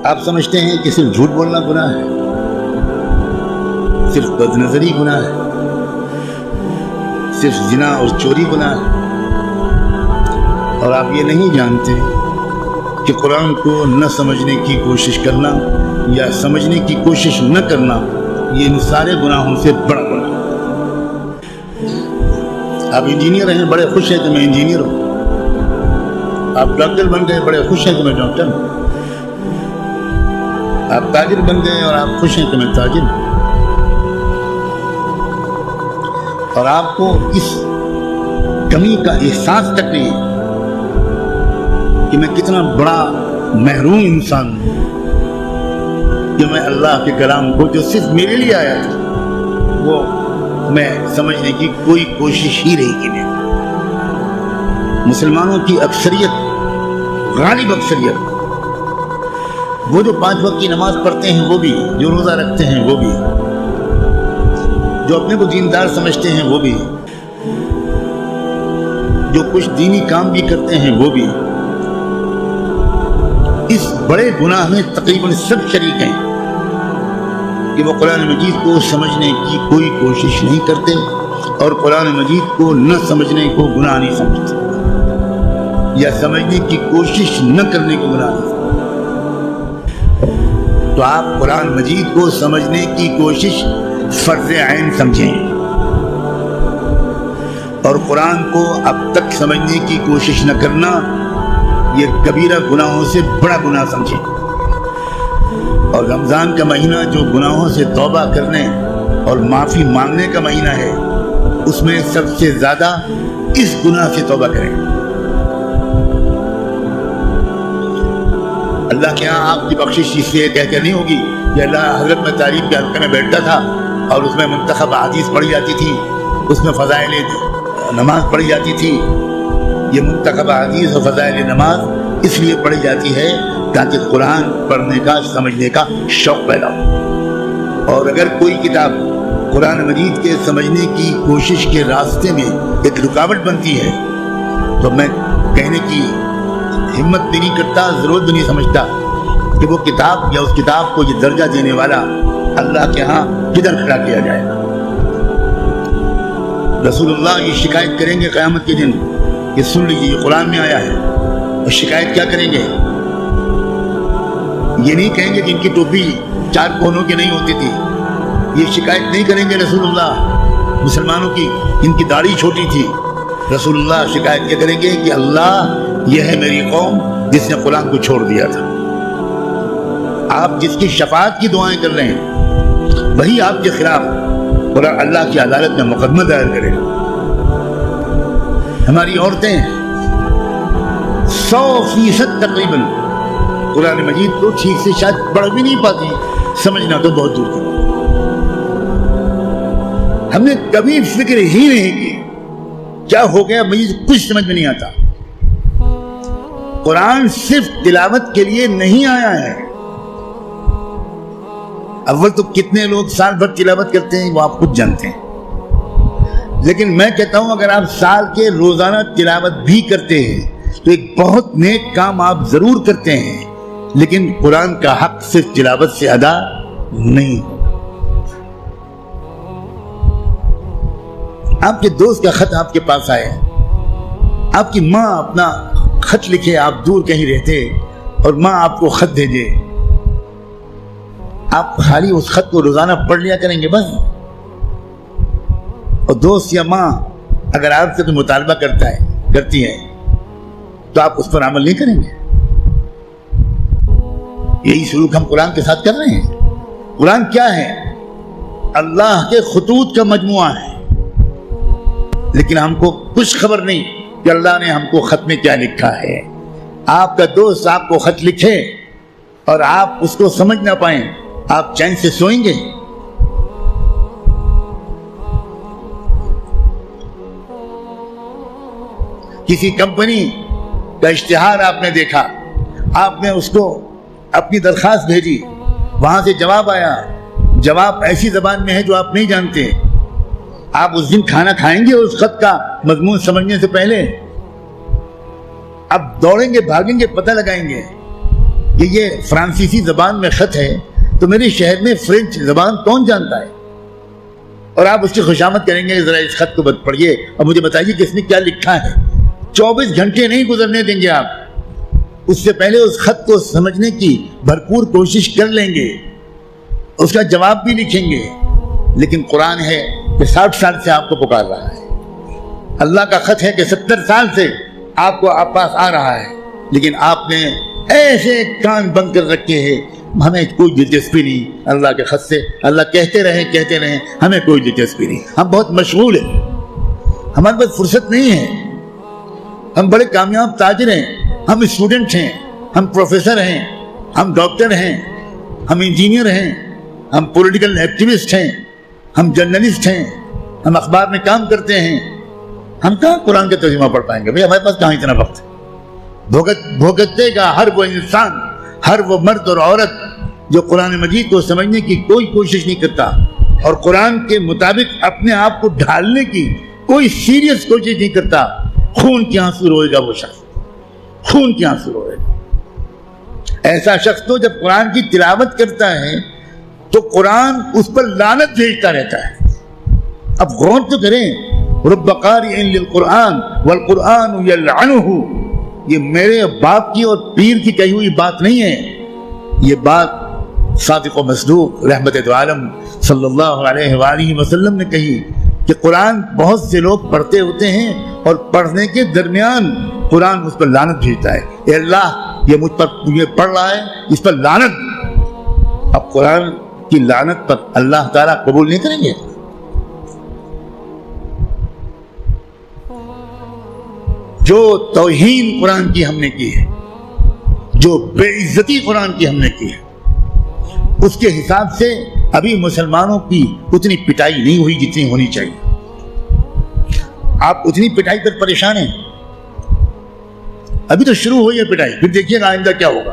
آپ سمجھتے ہیں کہ صرف جھوٹ بولنا گناہ ہے، صرف بد نظری گناہ ہے، صرف زنا اور چوری گناہ ہے، اور آپ یہ نہیں جانتے کہ قرآن کو نہ سمجھنے کی کوشش کرنا یا سمجھنے کی کوشش نہ کرنا یہ ان سارے گناہوں سے بڑا گناہ ہے۔ آپ انجینئر ہیں، بڑے خوش ہیں کہ میں انجینئر ہوں، آپ ڈاکٹر بن گئے، بڑے خوش ہیں کہ میں ڈاکٹر ہوں، آپ تاجر بن گئے اور آپ خوش ہیں کہ میں تاجر ہوں، اور آپ کو اس کمی کا احساس تک نہیں کہ میں کتنا بڑا محروم انسان ہوں کہ میں اللہ کے کلام کو جو صرف میرے لیے آیا تھا وہ میں سمجھنے کی کوئی کوشش ہی نہیں کی۔ میں مسلمانوں کی اکثریت، غالب اکثریت، وہ جو 5 وقت کی نماز پڑھتے ہیں وہ بھی، جو روزہ رکھتے ہیں وہ بھی، جو اپنے کو دیندار سمجھتے ہیں وہ بھی، جو کچھ دینی کام بھی کرتے ہیں وہ بھی، اس بڑے گناہ میں تقریباً سب شریک ہیں کہ وہ قرآن مجید کو سمجھنے کی کوئی کوشش نہیں کرتے اور قرآن مجید کو نہ سمجھنے کو گناہ نہیں سمجھتے یا سمجھنے کی کوشش نہ کرنے کو گناہ نہیں سمجھتے۔ تو آپ قرآن مجید کو سمجھنے کی کوشش فرض عین سمجھیں اور قرآن کو اب تک سمجھنے کی کوشش نہ کرنا یہ کبیرہ گناہوں سے بڑا گناہ سمجھیں۔ اور رمضان کا مہینہ جو گناہوں سے توبہ کرنے اور معافی مانگنے کا مہینہ ہے، اس میں سب سے زیادہ اس گناہ سے توبہ کریں۔ اللہ کے ہاں آپ کی بخشش اس لیے کہہ کر نہیں ہوگی کہ اللہ حضرت میں تعریف کے حلقے میں بیٹھتا تھا اور اس میں منتخب احادیث پڑھی جاتی تھی، اس میں فضائل نماز پڑھی جاتی تھی۔ یہ منتخب احادیث اور فضائل نماز اس لیے پڑھی جاتی ہے تاکہ قرآن پڑھنے کا، سمجھنے کا شوق پیدا ہو۔ اور اگر کوئی کتاب قرآن مجید کے سمجھنے کی کوشش کے راستے میں ایک رکاوٹ بنتی ہے تو میں کہنے کی ہمت بھی نہیں کرتا، ضرورت بھی نہیں سمجھتا کہ وہ کتاب یا اس کتاب کو یہ درجہ دینے والا اللہ کے ہاں کدھر کھڑا کیا جائے۔ رسول اللہ یہ شکایت کریں گے قیامت کے دن کہ سن لیجیے یہ قرآن میں آیا ہے، اور شکایت کیا کریں گے؟ یہ نہیں کہیں گے کہ ان کی ٹوپی 4 کونوں کی نہیں ہوتی تھی، یہ شکایت نہیں کریں گے رسول اللہ مسلمانوں کی ان کی داڑھی چھوٹی تھی۔ رسول اللہ شکایت کیا کریں گے کہ اللہ یہ ہے میری قوم جس نے قرآن کو چھوڑ دیا تھا۔ آپ جس کی شفاعت کی دعائیں کر رہے ہیں وہی آپ کے خلاف اور اللہ کی عدالت میں مقدمہ دائر کرے گا۔ ہماری عورتیں 100% تقریباً قرآن مجید کو ٹھیک سے شاید پڑھ بھی نہیں پاتی، سمجھنا تو بہت دور کی۔ ہم نے کبھی فکر ہی نہیں کی کیا ہو گیا، مجھے کچھ سمجھ میں نہیں آتا۔ قرآن صرف تلاوت کے لیے نہیں آیا ہے۔ اول تو کتنے لوگ سال بھر تلاوت کرتے ہیں وہ آپ خود جانتے ہیں، لیکن میں کہتا ہوں اگر آپ سال کے روزانہ تلاوت بھی کرتے ہیں تو ایک بہت نیک کام آپ ضرور کرتے ہیں، لیکن قرآن کا حق صرف تلاوت سے ادا نہیں۔ آپ کے دوست کا خط آپ کے پاس آئے، آپ کی ماں اپنا خط لکھے، آپ دور کہیں رہتے اور ماں آپ کو خط دے دے، آپ خالی اس خط کو روزانہ پڑھ لیا کریں گے بس؟ اور دوست یا ماں اگر آپ سے کوئی مطالبہ کرتی ہے تو آپ اس پر عمل نہیں کریں گے؟ یہی سلوک ہم قرآن کے ساتھ کر رہے ہیں۔ قرآن کیا ہے؟ اللہ کے خطوط کا مجموعہ ہے، لیکن ہم کو کچھ خبر نہیں کہ اللہ نے ہم کو خط میں کیا لکھا ہے۔ آپ کا دوست آپ کو خط لکھے اور آپ اس کو سمجھ نہ پائیں، آپ چین سے سوئیں گے؟ کسی کمپنی کا اشتہار آپ نے دیکھا، آپ نے اس کو اپنی درخواست بھیجی، وہاں سے جواب آیا، جواب ایسی زبان میں ہے جو آپ نہیں جانتے، آپ اس دن کھانا کھائیں گے اس خط کا مضمون سمجھنے سے پہلے؟ آپ دوڑیں گے، بھاگیں گے، پتہ لگائیں گے کہ یہ فرانسیسی زبان میں خط ہے تو میرے شہر میں فرینچ زبان کون جانتا ہے؟ اور آپ اس کی خوشامد کریں گے ذرا اس خط کو پڑھیے اور مجھے بتائیے کہ اس نے کیا لکھا ہے۔ 24 گھنٹے نہیں گزرنے دیں گے آپ، اس سے پہلے اس خط کو سمجھنے کی بھرپور کوشش کر لیں گے، اس کا جواب بھی لکھیں گے۔ لیکن قرآن ہے کہ 60 سال سے آپ کو پکار رہا ہے، اللہ کا خط ہے کہ 70 سال سے آپ کو آپ پاس آ رہا ہے، لیکن آپ نے ایسے کان بند کر رکھے ہیں، ہمیں کوئی دلچسپی نہیں اللہ کے خط سے، اللہ کہتے رہیں ہمیں کوئی دلچسپی نہیں، ہم بہت مشغول ہیں، ہمارے پاس فرصت نہیں ہے، ہم بڑے کامیاب تاجر ہیں، ہم اسٹوڈنٹ ہیں، ہم پروفیسر ہیں، ہم ڈاکٹر ہیں، ہم انجینئر ہیں، ہم پولیٹیکل ایکٹیوسٹ ہیں، ہم جرنلسٹ ہیں، ہم اخبار میں کام کرتے ہیں، ہم کہاں قرآن کا ترجمہ پڑھ پائیں گے؟ بھئی ہمارے پاس کہاں اتنا وقت ہے؟ بھوگتے گا ہر وہ انسان، ہر وہ مرد اور عورت جو قرآن مجید کو سمجھنے کی کوئی کوشش نہیں کرتا اور قرآن کے مطابق اپنے آپ کو ڈھالنے کی کوئی سیریس کوشش نہیں کرتا، خون کی آنسو روئے گا وہ شخص، خون کی آنسو روئے گا۔ ایسا شخص تو جب قرآن کی تلاوت کرتا ہے تو قرآن اس پر لعنت بھیجتا رہتا ہے۔ اب غور تو کریں، رب قارئ للقرآن والقرآن یلعنہ، یہ میرے باپ کی اور پیر کی کہی ہوئی بات نہیں ہے، یہ بات صادق و مصدوق رحمت دو عالم صلی اللہ علیہ وآلہ وسلم نے کہی کہ قرآن بہت سے لوگ پڑھتے ہوتے ہیں اور پڑھنے کے درمیان قرآن اس پر لعنت بھیجتا ہے، اے اللہ یہ مجھ پر یہ پڑھ رہا ہے، اس پر لعنت۔ اب قرآن کی لعنت پر اللہ تعالیٰ قبول نہیں کریں گے؟ جو توہین قرآن کی ہم نے کی ہے، جو بے عزتی قرآن کی ہم نے کی ہے، اس کے حساب سے ابھی مسلمانوں کی اتنی پٹائی نہیں ہوئی جتنی ہونی چاہیے۔ آپ اتنی پٹائی پر پریشان ہیں، ابھی تو شروع ہوئی ہے پٹائی، پھر دیکھیے گا آئندہ کیا ہوگا۔